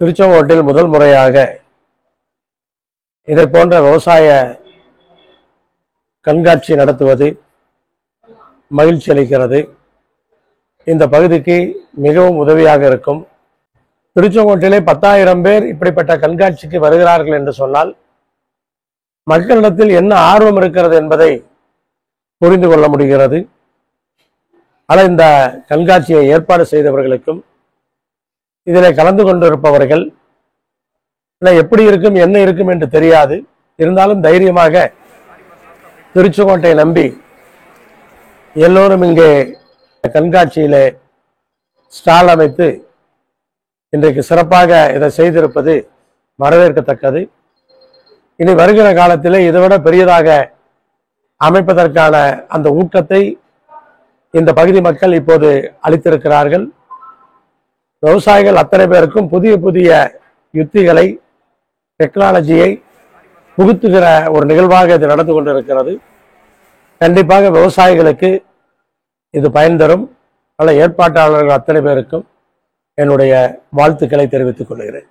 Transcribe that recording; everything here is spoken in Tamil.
திருச்செங்கோட்டில் முதல் முறையாக இதை போன்ற விவசாய கண்காட்சி நடத்துவது மகிழ்ச்சி அளிக்கிறது. இந்த பகுதிக்கு மிகவும் உதவியாக இருக்கும். திருச்செங்கோட்டிலே 10,000 பேர் இப்படிப்பட்ட கண்காட்சிக்கு வருகிறார்கள் என்று சொன்னால் மக்களிடத்தில் என்ன ஆர்வம் இருக்கிறது என்பதை புரிந்து கொள்ள முடிகிறது. ஆனால் இந்த கண்காட்சியை ஏற்பாடு செய்தவர்களுக்கும் இதில் கலந்து கொண்டிருப்பவர்கள் எப்படி இருக்கும் என்ன இருக்கும் என்று தெரியாது. இருந்தாலும் தைரியமாக திருச்செங்கோட்டை நம்பி எல்லோரும் இங்கே கண்காட்சியிலே ஸ்டால் அமைத்து இன்றைக்கு சிறப்பாக இதை செய்திருப்பது வரவேற்கத்தக்கது. இனி வருகிற காலத்திலே இதைவிட பெரியதாக அமைப்பதற்கான அந்த ஊக்கத்தை இந்த பகுதி மக்கள் இப்போது அளித்திருக்கிறார்கள். விவசாயிகள் அத்தனை பேருக்கும் புதிய புதிய யுத்திகளை டெக்னாலஜியை புகுத்துகிற ஒரு நிகழ்வாக இது நடந்து கொண்டிருக்கிறது. கண்டிப்பாக விவசாயிகளுக்கு இது பயன் தரும். பல ஏற்பாட்டாளர்கள் அத்தனை பேருக்கும் என்னுடைய வாழ்த்துக்களை தெரிவித்துக் கொள்கிறேன்.